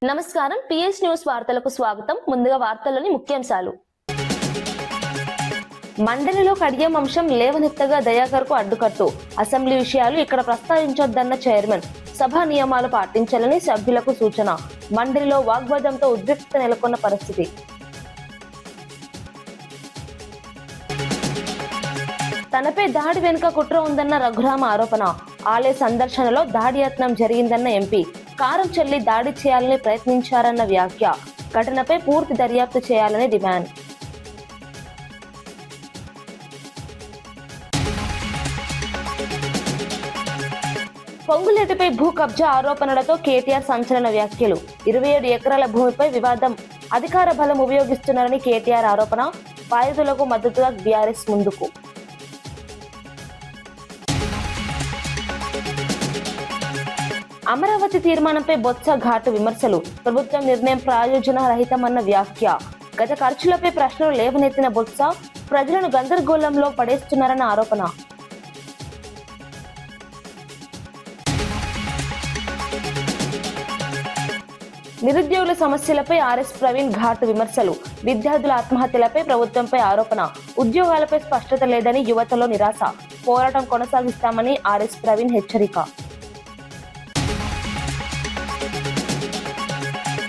నమస్కారం PS news వార్తలకు స్వాగతం. ముందుగా వార్తల్లోని ముఖ్యాంశాలు. మండలిలో కడియం అంశం లేవనెత్తగా దయాకర్కు అడ్డుకట్టు. అసెంబ్లీ విషయాలు ఇక్కడ ప్రస్తావించొద్దన్న చైర్మన్. సభా నియమాలు పాటించాలని సభ్యులకు సూచన. మండలిలో వాగ్వాదంతో ఉద్రిక్తత నెలకొన్న పరిస్థితి. తనపై దాడి వెనుక కుట్ర ఉందన్న రఘురామ ఆరోపణ. ఆలయ సందర్శనలో దాడి యత్నం జరిగిందన్న ఎంపీ. కారం చెల్లి దాడి చేయాలని ప్రయత్నించారన్న వ్యాఖ్య. ఘటనపై పూర్తి దర్యాప్తు చేయాలని డిమాండ్. పొంగులేటిపై భూ కబ్జా ఆరోపణలతో కేటీఆర్ సంచలన వ్యాఖ్యలు. 27 ఎకరాల భూమిపై వివాదం. అధికార బలం ఉపయోగిస్తున్నారని కేటీఆర్ ఆరోపణ. బాధితులకు మద్దతుగా బీఆర్ఎస్ ముందుకు. అమరావతి తీర్మానంపై బొత్స ఘాటు విమర్శలు. ప్రభుత్వం నిర్ణయం ప్రయోజన రహితమన్న వ్యాఖ్య. గత ఖర్చులపై ప్రశ్నలు లేవనెత్తిన బొత్స ప్రజలను గందరగోళంలో పడేస్తున్నారన్న ఆరోపణ. నిరుద్యోగుల సమస్యలపై ఆర్ఎస్ ప్రవీణ్ ఘాటు విమర్శలు. విద్యార్థుల ఆత్మహత్యలపై ప్రభుత్వంపై ఆరోపణ. ఉద్యోగాలపై స్పష్టత లేదని యువతలో నిరాశ. పోరాటం కొనసాగిస్తామని ఆర్ఎస్ ప్రవీణ్ హెచ్చరిక.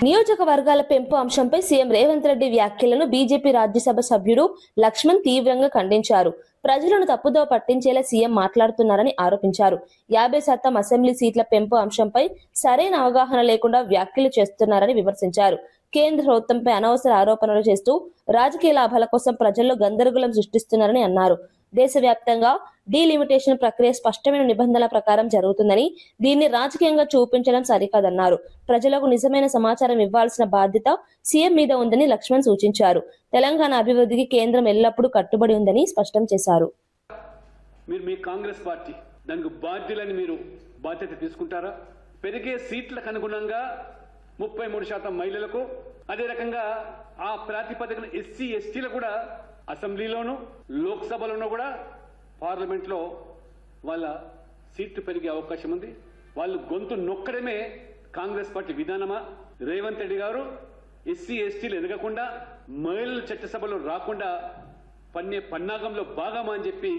నియోజకవర్గాల పెంపు అంశంపై సీఎం రేవంత్ రెడ్డి వ్యాఖ్యలను బీజేపీ రాజ్యసభ సభ్యుడు లక్ష్మణ్ తీవ్రంగా ఖండించారు. ప్రజలను తప్పుదోవ పట్టించేలా సీఎం మాట్లాడుతున్నారని ఆరోపించారు. 50% అసెంబ్లీ సీట్ల పెంపు అంశంపై సరైన అవగాహన లేకుండా వ్యాఖ్యలు చేస్తున్నారని విమర్శించారు. కేంద్ర ప్రభుత్వంపై అనవసర ఆరోపణలు చేస్తూ రాజకీయ లాభాల కోసం ప్రజల్లో గందరగోళం సృష్టిస్తున్నారని అన్నారు. దేశవ్యాప్తంగా డీలిమిటేషన్ ప్రక్రియ స్పష్టమైన నిబంధనల ప్రకారం జరుగుతుందని, దీన్ని రాజకీయంగా చూపించడం సరికాదన్నారు. ప్రజలకు నిజమైన సమాచారం ఇవ్వాల్సిన బాధ్యత సీఎం మీద ఉందని లక్ష్మణ్ సూచించారు. తెలంగాణ అభివృద్ధికి కేంద్రం ఎల్లప్పుడూ కట్టుబడి ఉందని స్పష్టం చేశారు. మీరు మీ కాంగ్రెస్ పార్టీ దానికి బాధ్యులని మీరు బాధ్యత తీసుకుంటారా? పెరిగే సీట్లకు అనుగుణంగా 33% మహిళలకు, అదే రకంగా ఆ ప్రాతిపదికన ఎస్సీ ఎస్టీలు కూడా అసెంబ్లీలోను లోక్సభలోనూ కూడా పార్లమెంట్లో వాళ్ళ సీట్లు పెరిగే అవకాశం ఉంది. వాళ్ళు గొంతు నొక్కడమే కాంగ్రెస్ పార్టీ విధానమా? రేవంత్ రెడ్డి గారు ఎస్సీ ఎస్టీలు ఎదగకుండా మహిళలు చట్టసభలో రాకుండా పన్నే పన్నాగంలో భాగమా అని చెప్పి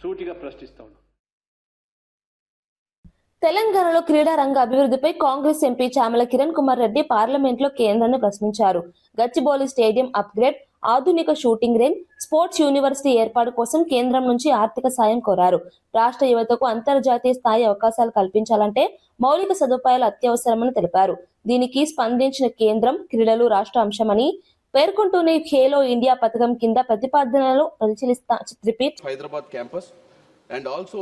సూటిగా ప్రశ్నిస్తా ఉన్నాం. తెలంగాణలో క్రీడా రంగ అభివృద్ధిపై కాంగ్రెస్ ఎంపీ చామల కిరణ్ కుమార్ రెడ్డి పార్లమెంట్లో కేంద్రాన్ని ప్రశ్నించారు. గచ్చిబౌలి స్టేడియం అప్గ్రేడ్, ఆధునిక షూటింగ్ రేంజ్, స్పోర్ట్స్ యూనివర్సిటీ ఏర్పాటు కోసం కేంద్రం నుంచి ఆర్థిక సాయం కోరారు. రాష్ట్ర యువతకు అంతర్జాతీయ స్థాయి అవకాశాలు కల్పించాలంటే మౌలిక సదుపాయాలు అత్యవసరమని తెలిపారు. దీనికి స్పందించిన కేంద్రం క్రీడలు రాష్ట్ర అంశమని పేర్కొంటూనే ఖేలో ఇండియా పథకం కింద ప్రతిపాదనలు పరిశీలిస్తా. Hyderabad campus and also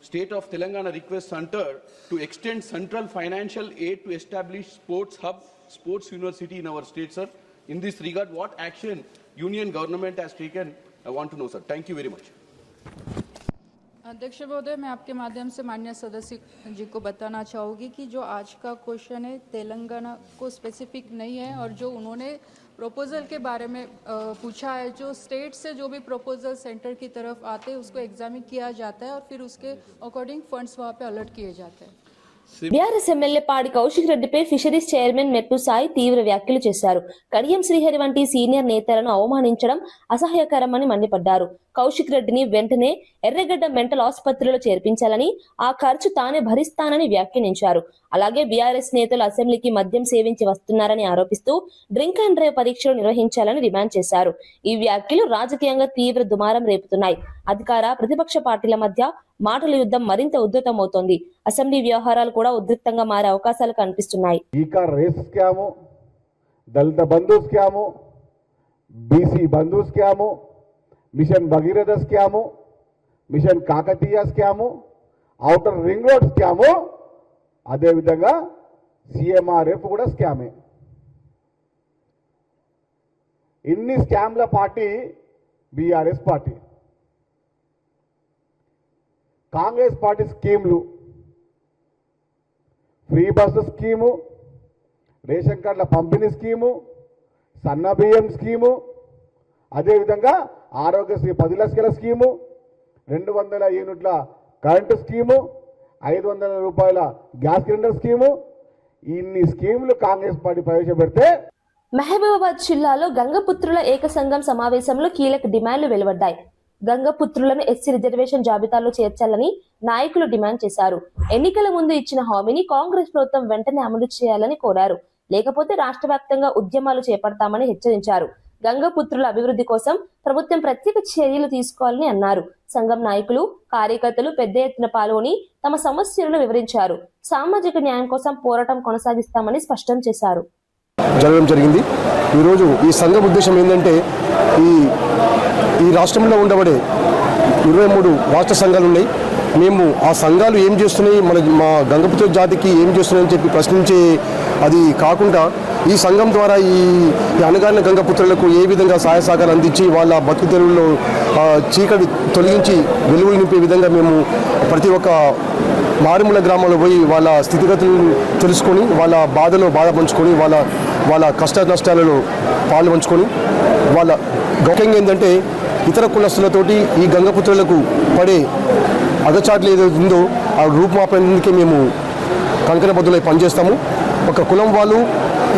State of Telangana requests Center to extend central financial aid to establish sports hub, sports university in our state, sir. In this regard, what action union government has taken, I want to know, sir. Thank you very much. अध्यक्ष महोदय, मैं आपके माध्यम से माननीय सदस्य जी को बताना चाहूँगी कि जो आज का क्वेश्चन है तेलंगाना को स्पेसिफिक नहीं है, और जो उन्होंने प्रपोजल के बारे में पूछा है, जो स्टेट से जो भी प्रपोजल सेंटर की तरफ आते हैं उसको एग्जामिन किया जाता है और फिर उसके अकॉर्डिंग फंड्स वहाँ पे अलर्ट किए जाते हैं. బీఆర్ఎస్ ఎమ్మెల్యే పాడి కౌశిక్ రెడ్డిపై ఫిషరీస్ చైర్మన్ మెట్టు సాయి తీవ్ర వ్యాఖ్యలు చేశారు. కడియం శ్రీహరి వంటి సీనియర్ నేతలను అవమానించడం అసహ్యకరమని మండిపడ్డారు. కౌశిక్ రెడ్డిని వెంటనే ఎర్రగడ్డ మెంటల్ ఆసుపత్రిలో చేర్పించాలని, ఆ ఖర్చు తానే భరిస్తానని వ్యాఖ్యానించారు. అలాగే బీఆర్ఎస్ నేతలు అసెంబ్లీకి మద్యం సేవించి వస్తున్నారని ఆరోపిస్తూ డ్రింక్ అండ్ డ్రైవ్ పరీక్షలు నిర్వహించాలని డిమాండ్ చేశారు. ఈ వ్యాఖ్యలు రాజకీయంగా తీవ్ర దుమారం రేపుతున్నాయి. అధికార ప్రతిపక్ష పార్టీల మధ్య మాటల యుద్ధం మరింత ఉధృతమవుతోంది. అసెంబ్లీ వ్యవహారాలు కూడా ఉద్రిక్తంగా మారే అవకాశాలు కనిపిస్తున్నాయి. Dalit Bandhu scam, BC Bandhu scam, mission Bhagiratha scam, mission Kakatiya scam, outer ring road scam, అదేవిధంగా సిఎంఆర్ఎఫ్ కూడా స్కామే. ఇన్ని స్కామ్ల party BRS party. Congress party స్కీమ్లు, ఫ్రీ బస్సు స్కీము, రేషన్ కార్డుల పంపిణీ స్కీము, సన్న బియ్యం స్కీము, అదేవిధంగా ఆరోగ్యశ్రీ 10 లక్షల స్కీము, 200 యూనిట్ల కరెంటు స్కీము, 500 రూపాయల గ్యాస్ సిలిండర్ స్కీము, ఇన్ని స్కీములు కాంగ్రెస్ పార్టీ ప్రవేశపెడితే మహబూబాబాద్ జిల్లాలో గంగపుత్రుల ఏకసంఘం సమావేశంలో కీలక డిమాండ్లు వెలువడ్డాయి. గంగపుత్రులను ఎస్సీ రిజర్వేషన్ జాబితాలో చేర్చాలని నాయకులు డిమాండ్ చేశారు. ఎన్నికల ముందు ఇచ్చిన హామీని కాంగ్రెస్ ప్రభుత్వం వెంటనే అమలు చేయాలని కోరారు. లేకపోతే రాష్ట్ర వ్యాప్తంగా ఉద్యమాలు చేపడతామని హెచ్చరించారు. గంగపుత్రుల అభివృద్ధి కోసం ప్రభుత్వం ప్రత్యేక చర్యలు తీసుకోవాలని అన్నారు. సంఘం నాయకులు, కార్యకర్తలు పెద్ద ఎత్తున పాల్గొని తమ సమస్యలను వివరించారు. సామాజిక న్యాయం కోసం పోరాటం కొనసాగిస్తామని స్పష్టం చేశారు. జరగడం జరిగింది. ఈరోజు ఈ సంఘం ఉద్దేశం ఏంటంటే ఈ రాష్ట్రంలో ఉండబడే 23 రాష్ట్ర సంఘాలు ఉన్నాయి. మేము ఆ సంఘాలు ఏం చేస్తున్నాయి, మా గంగపుత్ర జాతికి ఏం చేస్తున్నాయని చెప్పి ప్రశ్నించే అది కాకుండా ఈ సంఘం ద్వారా ఈ అణగారిన గంగపుత్రులకు ఏ విధంగా సహాయ సహకారం అందించి వాళ్ళ బతుకు తెరువుల్లో చీకటి తొలగించి వెలుగులు నింపే విధంగా మేము ప్రతి ఒక్క మారుమూల గ్రామాల్లో పోయి వాళ్ళ స్థితిగతులను తెలుసుకొని వాళ్ళ బాధలో బాధ పంచుకొని వాళ్ళ కష్ట నష్టాలలో పాలు పంచుకొని వాళ్ళ గౌరవంగా ఏంటంటే ఇతర కులస్తులతోటి ఈ గంగపుత్రులకు పడే అగచాట్లు ఏదైతే ఉందో ఆ రూపుమాపేందుకే మేము కంకణబద్దులై పనిచేస్తాము. ఒక కులం వాళ్ళు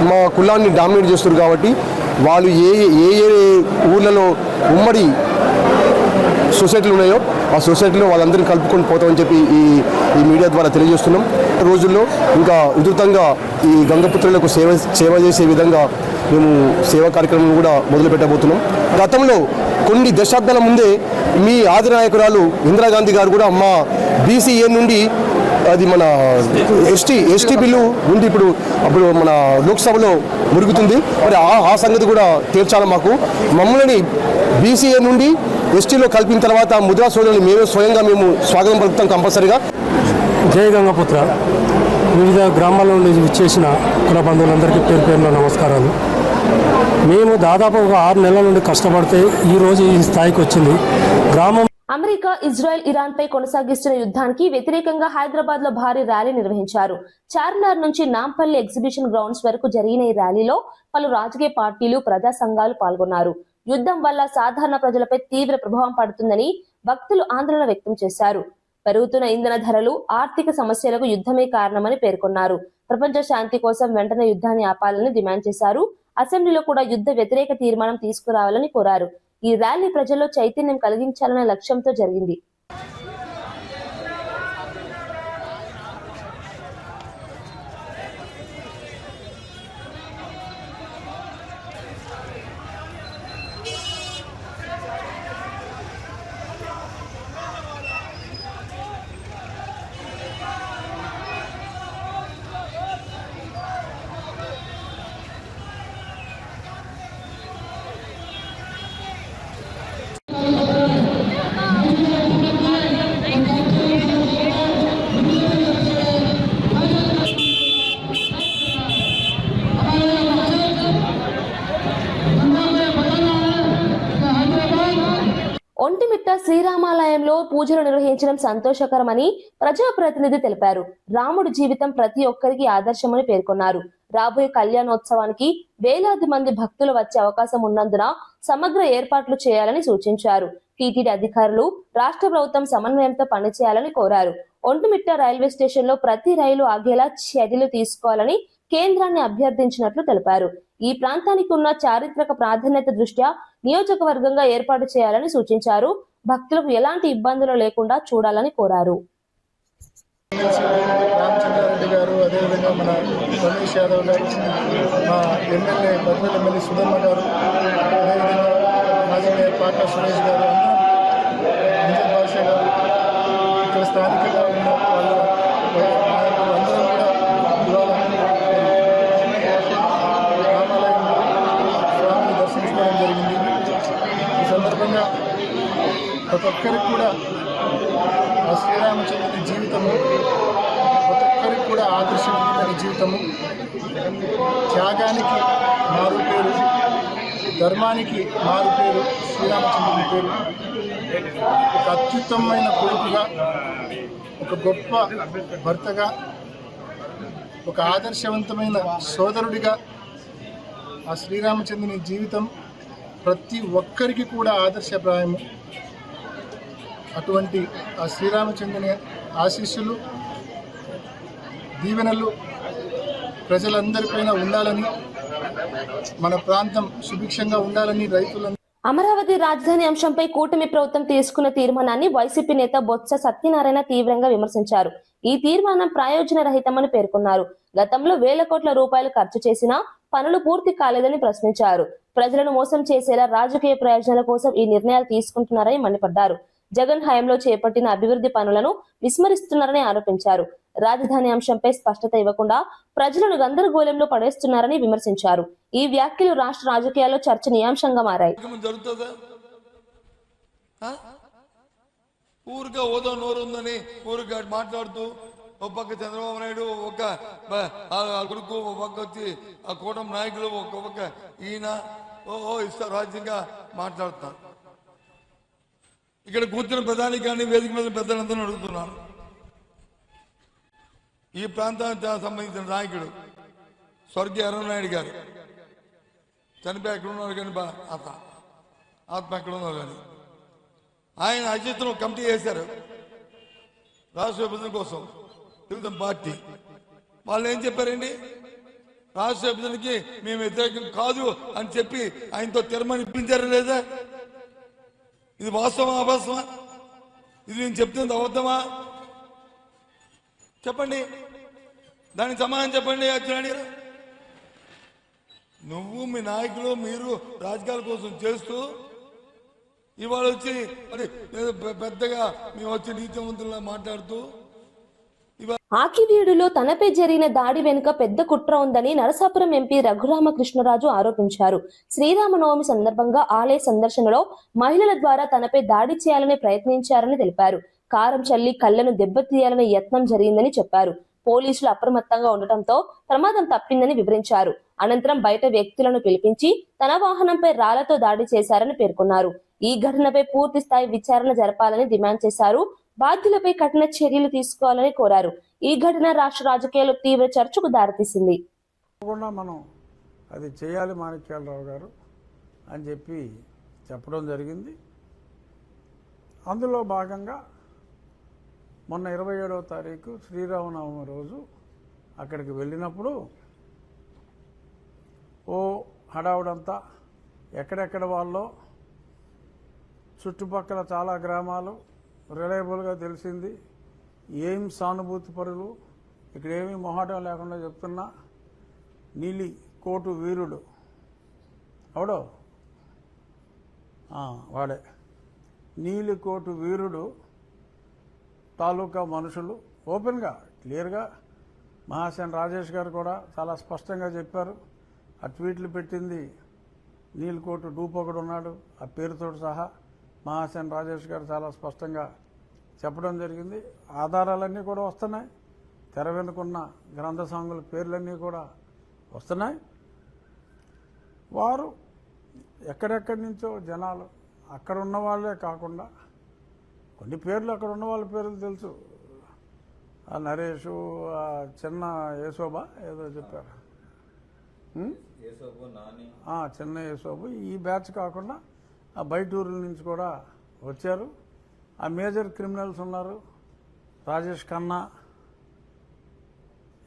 మా కులాన్ని డామినేట్ చేస్తారు కాబట్టి వాళ్ళు ఏ ఊర్లలో ఉమ్మడి సొసైటీలు ఉన్నాయో ఆ సొసైటీలో వాళ్ళందరినీ కలుపుకొని పోతామని చెప్పి ఈ మీడియా ద్వారా తెలియజేస్తున్నాం. రోజుల్లో ఇంకా ఉధృతంగా ఈ గంగపుత్రులకు సేవ చేసే విధంగా మేము సేవా కార్యక్రమం కూడా మొదలు పెట్టబోతున్నాం. గతంలో కొన్ని దశాబ్దాల ముందే మీ ఆది నాయకురాలు ఇందిరాగాంధీ గారు కూడా మా బీసీఏ నుండి అది మన ఎస్టీ బిల్లు ఉంది అప్పుడు మన లోక్సభలో మురుగుతుంది. మరి ఆ సంగతి కూడా తీర్చాలి. మమ్మల్ని బీసీఏ నుండి ఎస్టీలో కలిపిన తర్వాత ముద్రా సోదరులు మేము స్వాగతం పలుకుతాం కంపల్సరీగా. జై గంగపుత్ర. వివిధ గ్రామాల నుండి విచ్చేసిన కుల బంధువులందరికీ పేరున నమస్కారాలు. మేము దాదాపు ఒక 6 నెలల నుండి కష్టపడితే ఈరోజు ఈ స్థాయికి వచ్చింది. అమెరికా, ఇజ్రాయెల్, ఇరాన్ పై కొనసాగిస్తున్న యుద్ధానికి వ్యతిరేకంగా హైదరాబాద్ లో భారీ ర్యాలీ నిర్వహించారు. చార్మినార్ నుంచి నాంపల్లి ఎగ్జిబిషన్ గ్రౌండ్స్ వరకు జరిగిన ఈ ర్యాలీలో పలు రాజకీయ పార్టీలు, ప్రజా సంఘాలు పాల్గొన్నారు. యుద్ధం వల్ల సాధారణ ప్రజలపై తీవ్ర ప్రభావం పడుతుందని భక్తులు ఆందోళన వ్యక్తం చేశారు. పెరుగుతున్న ఇంధన ధరలు, ఆర్థిక సమస్యలకు యుద్ధమే కారణమని పేర్కొన్నారు. ప్రపంచ శాంతి కోసం వెంటనే యుద్ధాన్ని ఆపాలని డిమాండ్ చేశారు. అసెంబ్లీలో కూడా యుద్ధ వ్యతిరేక తీర్మానం తీసుకురావాలని కోరారు. ఈ ర్యాలీ ప్రజల్లో చైతన్యం కలిగించాలనే లక్ష్యంతో జరిగింది. ఒంటిమిట్ట శ్రీరామాలయంలో పూజలు నిర్వహించడం సంతోషకరమని ప్రజాప్రతినిధి తెలిపారు. రాముడి జీవితం ప్రతి ఒక్కరికి ఆదర్శమని పేర్కొన్నారు. రాబోయే కళ్యాణోత్సవానికి వేలాది మంది భక్తులు వచ్చే అవకాశం ఉన్నందున సమగ్ర ఏర్పాట్లు చేయాలని సూచించారు. టీటీడీ అధికారులు, రాష్ట్ర ప్రభుత్వం సమన్వయంతో పనిచేయాలని కోరారు. ఒంటిమిట్ట రైల్వే స్టేషన్ లో ప్రతి రైలు ఆగేలా చర్యలు తీసుకోవాలని కేంద్రాన్ని అభ్యర్థించినట్లు తెలిపారు. ఈ ప్రాంతానికి ఉన్న చారిత్రక ప్రాధాన్యత దృష్ట్యా నియోజకవర్గంగా ఏర్పాటు చేయాలని సూచించారు. భక్తులకు ఎలాంటి ఇబ్బందులు లేకుండా చూడాలని కోరారు. రామచంద్రారెడ్డి గారు, అదేవిధంగా మన రమేష్ యాదవ్ గారు, మా ఎమ్మెల్యే బద్వేల్ ఎమ్మెల్యే సుధర్మ గారు, అదేవిధంగా మాజీ మేయర్ పాకా సురేష్ గారు, నిజాం బాషా గారు, ఇక్కడ స్థానికంగా ఉన్న వాళ్ళ అందరూ కూడా ఇవాళ రామాలయంలో స్వామిని దర్శించుకోవడం జరిగింది. ఈ సందర్భంగా ప్రతి ఒక్కరికి కూడా ఆ శ్రీరామచంద్రుని జీవితము ప్రతి ఒక్కరికి కూడా ఆదర్శవంతమైన జీవితము. త్యాగానికి మారు పేరు, ధర్మానికి మారు పేరు శ్రీరామచంద్రుని పేరు. ఒక అత్యుత్తమమైన కొడుకుగా, ఒక గొప్ప భర్తగా, ఒక ఆదర్శవంతమైన సోదరుడిగా ఆ శ్రీరామచంద్రుని జీవితం ప్రతి ఒక్కరికి కూడా ఆదర్శప్రాయము. అటువంటి ఆ శ్రీరామచంద్రుని ఆశీస్సులు, దీవెనలు ప్రజలందరిపైన ఉండాలని, మన ప్రాంతం సుభిక్షంగా ఉండాలని రైతులందరూ అమరావతి రాజధాని అంశంపై కూటమి ప్రభుత్వం తీసుకున్న తీర్మానాన్ని వైసీపీ నేత బొత్స సత్యనారాయణ తీవ్రంగా విమర్శించారు. ఈ తీర్మానం ప్రయోజన రహితమని పేర్కొన్నారు. గతంలో వేల కోట్ల రూపాయలు ఖర్చు చేసినా పనులు పూర్తి కాలేదని ప్రశ్నించారు. ప్రజలను మోసం చేసేలా రాజకీయ ప్రయోజనాల కోసం ఈ నిర్ణయాలు తీసుకుంటున్నారని మండిపడ్డారు. జగన్ హయాంలో చేపట్టిన అభివృద్ధి పనులను విస్మరిస్తున్నారని ఆరోపించారు. రాజధాని అంశంపై స్పష్టత ఇవ్వకుండా ప్రజలను గందరగోళంలో పడేస్తున్నారని విమర్శించారు. ఈ వ్యాఖ్యలు రాష్ట్ర రాజకీయాల్లో చర్చనీయాంశంగా మారాయి. ఊరిగా ఓదో నోరు ఉందని ఊరిగా మాట్లాడుతూ ఒక పక్క చంద్రబాబు నాయుడు ఒక కొడుకు ఒక పక్క వచ్చి ఆ కూటమి నాయకులు ఒక పక్క ఈయన ఇస్తారు రాజ్యంగా మాట్లాడుతున్నారు. ఇక్కడ కూర్చున్న ప్రధాని కానీ వేదిక మీద పెద్దలందరూ అడుగుతున్నారు. ఈ ప్రాంతానికి సంబంధించిన నాయకుడు స్వర్గీయ అరుణాయుడు గారు చనిపోయి ఎక్కడ ఉన్నారు కానీ ఆత్మ ఎక్కడ ఉన్నారు కానీ ఆయన అధ్యక్షతను కమిటీ చేశారు రాష్ట్ర విభజన కోసం. తెలుగుదేశం పార్టీ వాళ్ళు ఏం చెప్పారండి? రాష్ట్ర విభజనకి మేము వ్యతిరేకం కాదు అని చెప్పి ఆయనతో తీర్మానిపించారా లేదా? ఇది వాస్తవమా అవాస్తవమా? ఇది నేను చెప్తుంది అబద్ధమా? చెప్పండి, దానికి సమాధానం చెప్పండి. అచ్చునాయుడు గారు, నువ్వు మీ నాయకులు మీరు రాజకీయాల కోసం చేస్తూ ఇవాళ వచ్చి మరి పెద్దగా మేము వచ్చి నీతివంతుల్లా మాట్లాడుతూ ఆకివీడులో తనపై జరిగిన దాడి వెనుక పెద్ద కుట్ర ఉందని నరసాపురం ఎంపీ రఘురామకృష్ణరాజు ఆరోపించారు. శ్రీరామనవమి సందర్భంగా ఆలయ సందర్శనలో మహిళల ద్వారా తనపై దాడి చేయాలని ప్రయత్నించారని తెలిపారు. కారం చల్లి కళ్లను దెబ్బతీయాలనే యత్నం జరిగిందని చెప్పారు. పోలీసులు అప్రమత్తంగా ఉండటంతో ప్రమాదం తప్పిందని వివరించారు. అనంతరం బయట వ్యక్తులను పిలిపించి తన వాహనంపై రాళ్లతో దాడి చేశారని పేర్కొన్నారు. ఈ ఘటనపై పూర్తి స్థాయి విచారణ జరపాలని డిమాండ్ చేశారు. బాధ్యులపై కఠిన చర్యలు తీసుకోవాలని కోరారు. ఈ ఘటన రాష్ట్ర రాజకీయాల్లో తీవ్ర చర్చకు దారితీసింది. మనం అది చేయాలి మాణిక్యాలరావు గారు అని చెప్పి చెప్పడం జరిగింది. అందులో భాగంగా మొన్న 27వ తారీఖు శ్రీరామనవమి రోజు అక్కడికి వెళ్ళినప్పుడు హడావుడంతా ఎక్కడెక్కడ వాళ్ళో చుట్టుపక్కల చాలా గ్రామాలు రిలయబుల్గా తెలిసింది. ఏం సానుభూతి పరులు, ఇక్కడ ఏమీ మొహాటం లేకుండా చెప్తున్నా, నీలి కోటు వీరుడు అవడో వాడే నీలి కోటు వీరుడు తాలూకా మనుషులు ఓపెన్గా క్లియర్గా మహాసేన రాజేష్ గారు కూడా చాలా స్పష్టంగా చెప్పారు. ఆ ట్వీట్లు పెట్టింది నీలకోటు డూప్ ఒకడు ఉన్నాడు, ఆ పేరుతో సహా మహాసేన రాజేష్ గారు చాలా స్పష్టంగా చెప్పడం జరిగింది. ఆధారాలన్నీ కూడా వస్తున్నాయి. తెర వెనుకున్న గ్రంథ సాంగుల పేర్లన్నీ కూడా వస్తున్నాయి. వారు ఎక్కడెక్కడి నుంచో జనాలు అక్కడ ఉన్న వాళ్ళే కాకుండా కొన్ని పేర్లు అక్కడ ఉన్న వాళ్ళ పేర్లు తెలుసు. ఆ నరేషు, ఆ చిన్న యేసోబా ఏదో చెప్పారు, చిన్న యేసోబు, ఈ బ్యాచ్ కాకుండా ఆ బయట ఊర్ల నుంచి కూడా వచ్చారు. ఆ మేజర్ క్రిమినల్స్ ఉన్నారు. రాజేష్ ఖన్నా,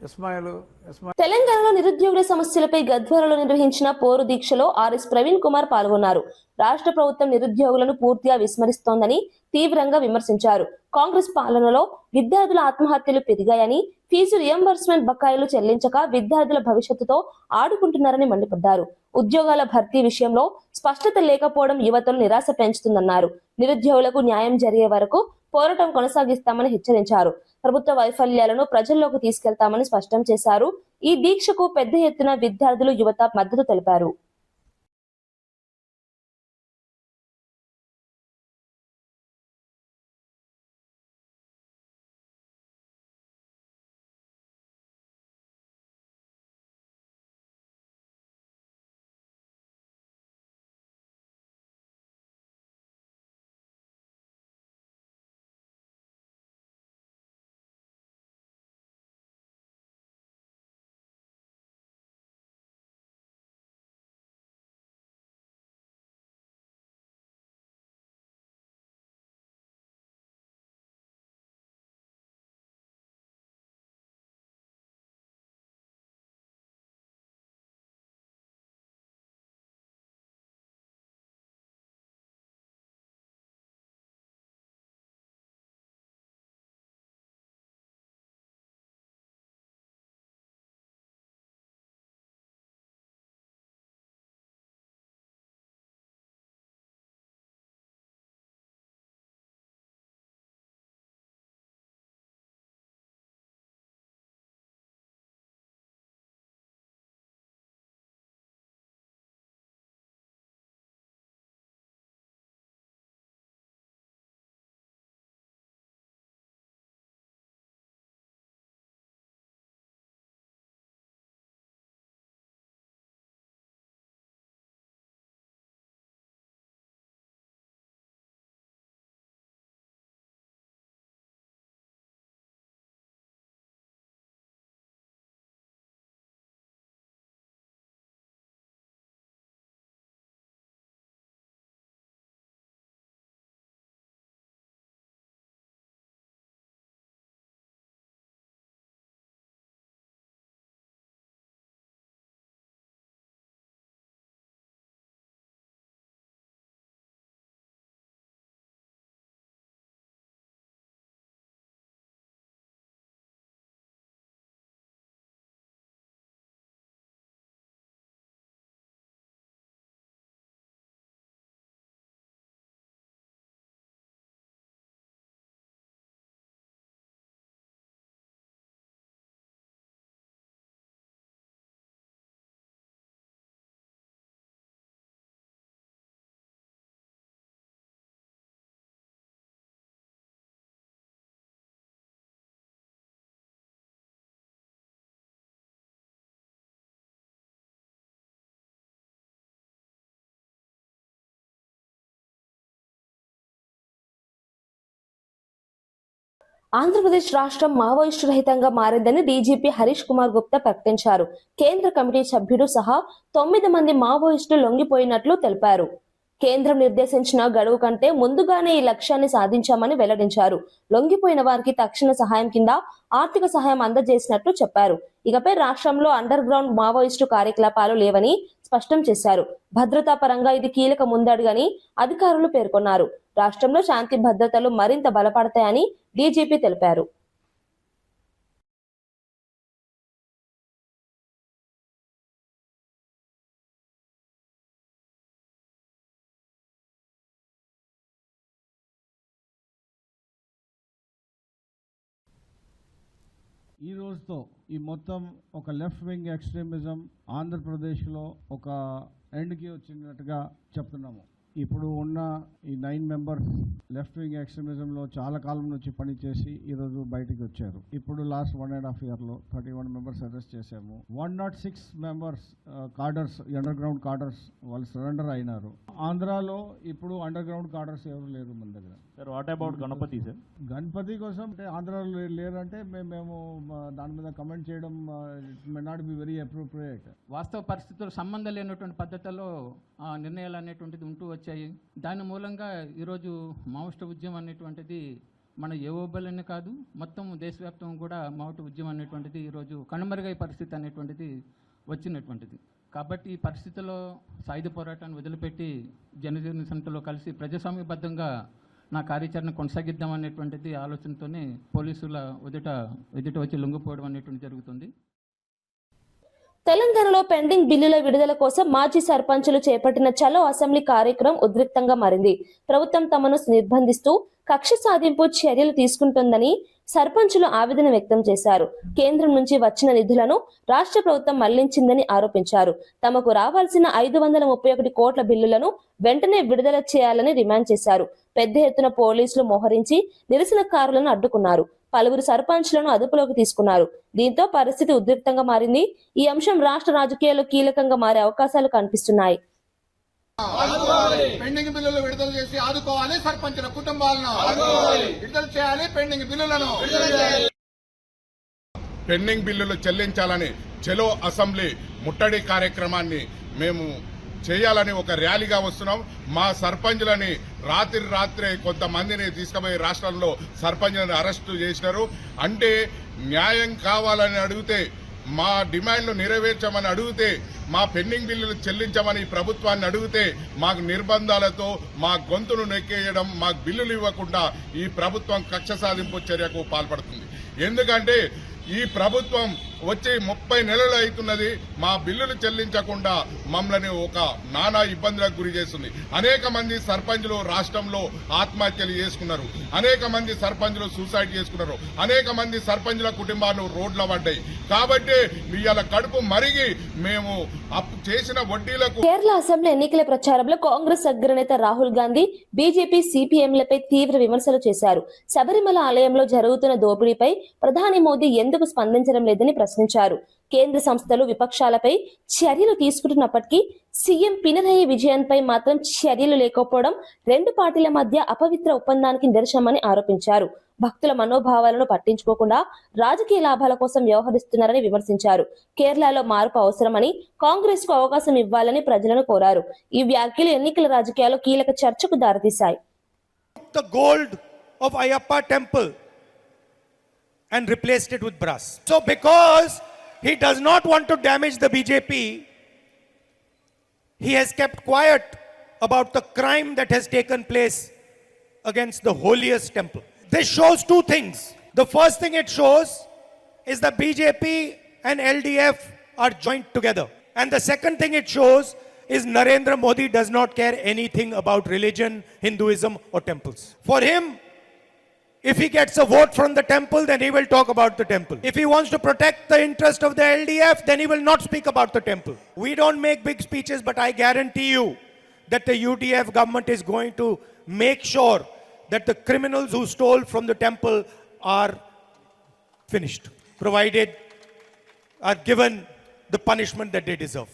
ఇస్మాయిల్. తెలంగాణలో నిరుద్యోగుల సమస్యలపై గద్వాలలో నిర్వహించిన పోరు దీక్షలో ఆర్ఎస్ ప్రవీణ్ కుమార్ పాల్గొన్నారు. రాష్ట్ర ప్రభుత్వం నిరుద్యోగులను పూర్తిగా విస్మరిస్తోందని తీవ్రంగా విమర్శించారు. కాంగ్రెస్ పాలనలో విద్యార్థుల ఆత్మహత్యలు పెరిగాయని, ఫీజు రియంబర్స్మెంట్ బకాయిలు చెల్లించక విద్యార్థుల భవిష్యత్తుతో ఆడుకుంటున్నారని మండిపడ్డారు. ఉద్యోగాల భర్తీ విషయంలో స్పష్టత లేకపోవడం యువతను నిరాశ పెంచుతుందన్నారు. నిరుద్యోగులకు న్యాయం జరిగే వరకు పోరాటం కొనసాగిస్తామని హెచ్చరించారు. ప్రభుత్వ వైఫల్యాలను ప్రజల్లోకి తీసుకెళ్తామని స్పష్టం చేశారు. ఈ దీక్షకు పెద్ద ఎత్తున విద్యార్థులు, యువత మద్దతు తెలిపారు. ఆంధ్రప్రదేశ్ రాష్ట్రం మావోయిస్టు రహితంగా మారిందని డీజీపీ హరీష్ కుమార్ గుప్తా ప్రకటించారు. కేంద్ర కమిటీ సభ్యుడు సహా 9 మంది మావోయిస్టులు లొంగిపోయినట్లు తెలిపారు. కేంద్రం నిర్దేశించిన గడువు కంటే ముందుగానే ఈ లక్ష్యాన్ని సాధించామని వెల్లడించారు. లొంగిపోయిన వారికి తక్షణ సహాయం కింద ఆర్థిక సహాయం అందజేసినట్లు చెప్పారు. ఇకపై రాష్ట్రంలో అండర్ గ్రౌండ్ మావోయిస్టు కార్యకలాపాలు లేవని స్పష్టం చేశారు. భద్రతా పరంగా ఇది కీలక ముందడుగని అధికారులు పేర్కొన్నారు. రాష్ట్రంలో శాంతి భద్రతలు మరింత బలపడతాయని డీజీపీ తెలిపారు. ఈ రోజుతో ఈ మొత్తం ఒక లెఫ్ట్ వింగ్ ఎక్స్ట్రీమిజం ఆంధ్రప్రదేశ్లో ఒక ఎండ్కి వచ్చినట్టుగా చెప్తున్నాము. ఇప్పుడు ఉన్న ఈ 9 మెంబర్స్ లెఫ్ట్ వింగ్ ఎక్స్ట్రీమిజంలో చాలా కాలం నుంచి పనిచేసి ఈరోజు బయటికి వచ్చారు. ఇప్పుడు లాస్ట్ 1.5 yearలో 31 మెంబర్స్ అరెస్ట్ చేశాము. 106 మెంబర్స్ కార్డర్స్, అండర్ గ్రౌండ్ కార్డర్స్ వాళ్ళు సరెండర్ అయినారు. ఆంధ్రాలో ఇప్పుడు అండర్ గ్రౌండ్ కార్డర్స్ ఎవరు లేరు మన దగ్గర. Sir what about Ganapathi sir? Ganapathi కోసం అంటే ఆంధ్రాలో లేరంటే మేము దాని మీద కమెంట్ చేయడం it may not be very appropriate. వాస్తవ పరిస్థితులు సంబంధం లేనటువంటి పద్ధతుల్లో నిర్ణయాలు అనేటువంటిది ఉంటూ వచ్చాయి. దాని మూలంగా ఈరోజు మావోయిస్టు ఉద్యమం అనేటువంటిది మన ఏఓబలనే కాదు మొత్తం దేశవ్యాప్తంగా కూడా మావోయిస్టు ఉద్యమం అనేటువంటిది ఈరోజు కనుమరుగై పరిస్థితి అనేటువంటిది వచ్చినటువంటిది. కాబట్టి ఈ పరిస్థితుల్లో సాయుధ పోరాటాన్ని వదిలిపెట్టి జనజీవన సంస్థలో కలిసి ప్రజాస్వామ్యబద్ధంగా నా కార్యాచరణ కొనసాగిద్దాం అనేటువంటిది ఆలోచనతోనే పోలీసుల ఎదుట వచ్చి లొంగిపోవడం అనేటువంటి జరుగుతుంది. తెలంగాణలో పెండింగ్ బిల్లుల విడుదల కోసం మాజీ సర్పంచులు చేపట్టిన చలో అసెంబ్లీ కార్యక్రమం ఉద్రిక్తంగా మారింది. ప్రభుత్వం తమను నిర్బంధిస్తూ కక్ష సాధింపు చర్యలు తీసుకుంటోందని సర్పంచులు ఆవేదన వ్యక్తం చేశారు. కేంద్రం నుంచి వచ్చిన నిధులను రాష్ట్ర ప్రభుత్వం మళ్లించిందని ఆరోపించారు. తమకు రావాల్సిన 531 కోట్ల బిల్లులను వెంటనే విడుదల చేయాలని డిమాండ్ చేశారు. పెద్ద ఎత్తున పోలీసులు మోహరించి నిరసనకారులను అడ్డుకున్నారు. పలువురు సర్పంచ్లను అదుపులోకి తీసుకున్నారు. దీంతో పరిస్థితి ఉద్రిక్తంగా మారింది. ఈ అంశం రాష్ట్ర రాజకీయాల్లో కీలకంగా మారే అవకాశాలు కనిపిస్తున్నాయి. పెండింగ్ బిల్లులు విడుదల చేసి ఆదుకోవాలి, సర్పంచుల కుటుంబాలను విడుదల చేయాలి, పెండింగ్ బిల్లులను పెండింగ్ బిల్లులు చెల్లించాలని చెలో అసెంబ్లీ ముట్టడి కార్యక్రమాన్ని మేము చేయాలని ఒక ర్యాలీగా వస్తున్నాం. మా సర్పంచులని రాత్రే కొంతమందిని తీసుకుపోయి రాష్ట్రంలో సర్పంచులను అరెస్టు చేసినారు. అంటే న్యాయం కావాలని అడిగితే, మా డిమాండ్లు నెరవేర్చమని అడిగితే, మా పెండింగ్ బిల్లులు చెల్లించమని ప్రభుత్వాన్ని అడిగితే మాకు నిర్బంధాలతో మా గొంతును నెక్కేయడం, మాకు బిల్లులు ఇవ్వకుండా ఈ ప్రభుత్వం కక్ష సాధింపు చర్యకు పాల్పడుతుంది. ఎందుకంటే ఈ ప్రభుత్వం వచ్చి 30 నెలలు అవుతున్నది. మా బిల్లులు చెల్లించకుండా మమ్మల్ని ఒక నానా ఇబ్బందులకు గురి చేస్తుంది. అనేక మంది సర్పంచులు రాష్ట్రంలో ఆత్మహత్యలు చేసుకున్నారు. అనేక మంది సర్పంచులు సూసైడ్ చేసుకున్నారు. అనేక మంది సర్పంచుల కుటుంబాలు రోడ్ల పడ్డాయి. కాబట్టి ఇవాళ కడుపు మరిగి మేము చేసిన వడ్డీలకు. కేరళ అసెంబ్లీ ఎన్నికల ప్రచారంలో కాంగ్రెస్ అగ్రనేత రాహుల్ గాంధీ బీజేపీ సిపిఎంలపై తీవ్ర విమర్శలు చేశారు. శబరిమల ఆలయంలో జరుగుతున్న దోపిడీపై ప్రధాని మోదీ ఎందుకు స్పందించడం లేదని ప్రశ్నించారు. కేంద్ర సంస్థలు విపక్షాలపై చర్యలు తీసుకుంటున్నప్పటికీ సీఎం పినరయి విజయన్పై మాత్రం చర్యలు లేకపోవడం రెండు పార్టీల మధ్య అపవిత్ర ఒప్పందానికి నిదర్శనమని ఆరోపించారు. భక్తుల మనోభావాలను పట్టించుకోకుండా రాజకీయ లాభాల కోసం వ్యవహరిస్తున్నారని విమర్శించారు. కేరళలో మార్పు అవసరమని, కాంగ్రెస్ కు అవకాశం ఇవ్వాలని ప్రజలను కోరారు. ఈ వ్యాఖ్యలు ఎన్నికల రాజకీయాల్లో కీలక చర్చకు దారితీశాయి. The gold of Ayyappa temple and replaced it with brass. So because he does not want to damage the BJP, he has kept quiet about the crime that has taken place against the holiest temple. This shows two things. The first thing it shows is that BJP and LDF are joined together. And the second thing it shows is Narendra Modi does not care anything about religion, Hinduism or temples. For him, if he gets a vote from the temple, then he will talk about the temple. If he wants to protect the interest of the LDF, then he will not speak about the temple. We don't make big speeches, but I guarantee you that the UDF government is going to make sure that the criminals who stole from the temple are finished, provided are given the punishment that they deserve.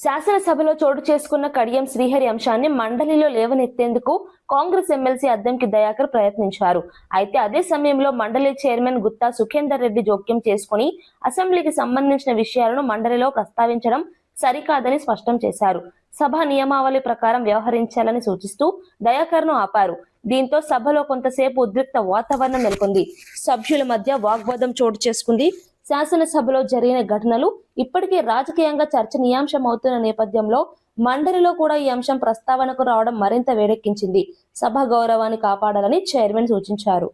శాసనసభలో చోటు చేసుకున్న కడియం శ్రీహరి అంశాన్ని మండలిలో లేవనెత్తేందుకు Congress MLC Addanki Dayakar ప్రయత్నించారు. అయితే అదే సమయంలో మండలి చైర్మన్ గుత్తా సుఖేందర్ రెడ్డి జోక్యం చేసుకుని అసెంబ్లీకి సంబంధించిన విషయాలను మండలిలో ప్రస్తావించడం సరికాదని స్పష్టం చేశారు. సభ నియమావళి ప్రకారం వ్యవహరించాలని సూచిస్తూ దయాకర్ ను ఆపారు. దీంతో సభలో కొంతసేపు ఉద్రిక్త వాతావరణం నెలకొంది. సభ్యుల మధ్య వాగ్వాదం చోటు చేసుకుంది. శాసనసభలో జరిగిన ఘటనలు ఇప్పటికే రాజకీయంగా చర్చనీయాంశమవుతున్న నేపథ్యంలో మండలిలో కూడా ఈ అంశం ప్రస్తావనకు రావడం మరింత వేడెక్కించింది. సభ గౌరవాన్ని కాపాడాలని చైర్మన్ సూచించారు.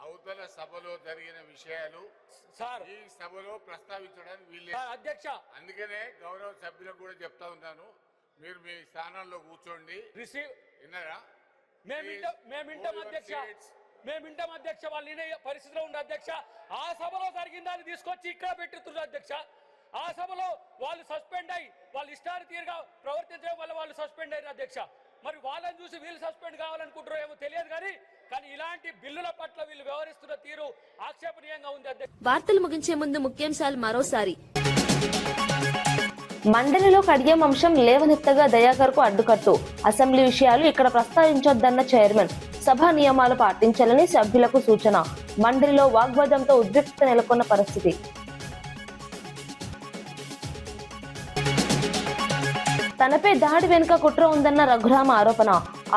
అవతల సభలో జరిగిన విషయాలు ఈ సభలో ప్రస్తావించడానికి వీల్లేదు అధ్యక్ష. అందుకనే గౌరవ సభ్యులకు కూడా చెప్తా ఉన్నాను, మీరు మీ స్థానంలో కూర్చోండి. విన్నారా? మేమింటాం అధ్యక్ష. వాళ్ళు వినే పరిస్థితిలో ఉండే అధ్యక్ష. ఆ సభలో జరిగిన దాన్ని తీసుకొచ్చి ఇక్కడ పెట్టుతున్నారు అధ్యక్ష. ఆ సభలో వాళ్ళు సస్పెండ్ అయ్యి వాళ్ళు ఇష్టారీతిగా ప్రవర్తించడం వల్ల వాళ్ళు సస్పెండ్ అయ్యారు అధ్యక్ష. మరి వాళ్ళని చూసి వీళ్ళు సస్పెండ్ కావాలనుకుంటారో ఏమో తెలియదు కానీ ఇలాంటి బిల్లుల పట్ల వీళ్ళు వ్యవహరిస్తున్న తీరు ఆక్షేపణీయంగా ఉంది అధ్యక్ష. వార్తలు ముగించే ముందు ముఖ్యాంశాలు మరోసారి. మండలిలో కడియం అంశం లేవనెత్తగా దయాకర్ కు అడ్డుకట్టు. అసెంబ్లీ విషయాలు ఇక్కడ ప్రస్తావించొద్దన్న చైర్మన్. సభా నియమాలు పాటించాలని సభ్యులకు సూచన. మండలిలో వాగ్వాదంతో ఉద్రిక్తత నెలకొన్న పరిస్థితి. తనపై దాడి వెనుక కుట్ర ఉందన్న రఘురామ ఆరోపణ.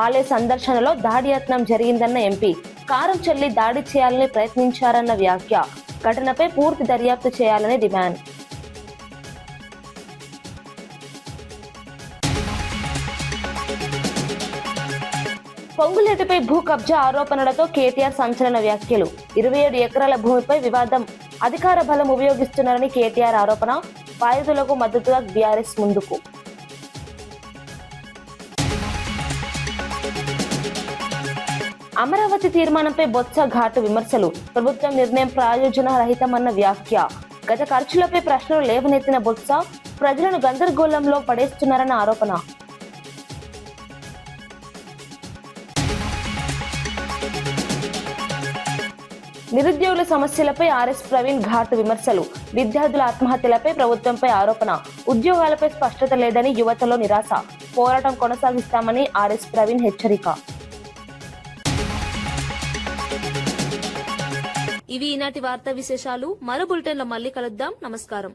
ఆలయ సందర్శనలో దాడి యత్నం జరిగిందన్న ఎంపీ. కారం చెల్లి దాడి చేయాలని ప్రయత్నించారన్న వ్యాఖ్య. ఘటనపై పూర్తి దర్యాప్తు చేయాలని డిమాండ్. పొంగులేటిపై భూ కబ్జా ఆరోపణలతో కేటీఆర్ సంచలన వ్యాఖ్యలు. 27 ఎకరాల భూమిపై వివాదం. అధికార బలం ఉపయోగిస్తున్నారని కేటీఆర్ ఆరోపణ. బాధితులకు మద్దతుగా బీఆర్ఎస్ ముందుకు. అమరావతి తీర్మానంపై బొత్స ఘాటు విమర్శలు. ప్రభుత్వం నిర్ణయం ప్రయోజన రహితమన్న వ్యాఖ్య. గత ఖర్చులపై ప్రశ్నలు లేవనెత్తిన బొత్స ప్రజలను గందరగోళంలో పడేస్తున్నారన్న ఆరోపణ. నిరుద్యోగుల సమస్యలపై ఆర్ఎస్ ప్రవీణ్ ఘాటు విమర్శలు. విద్యార్థుల ఆత్మహత్యలపై ప్రభుత్వంపై ఆరోపణ. ఉద్యోగాలపై స్పష్టత లేదని యువతలో నిరాశ. పోరాటం కొనసాగిస్తామని ఆర్ఎస్ ప్రవీణ్ హెచ్చరిక. ఇవి ఈనాటి వార్తా విశేషాలు. మరో బులెటిన్లో మళ్ళీ కలుద్దాం. నమస్కారం.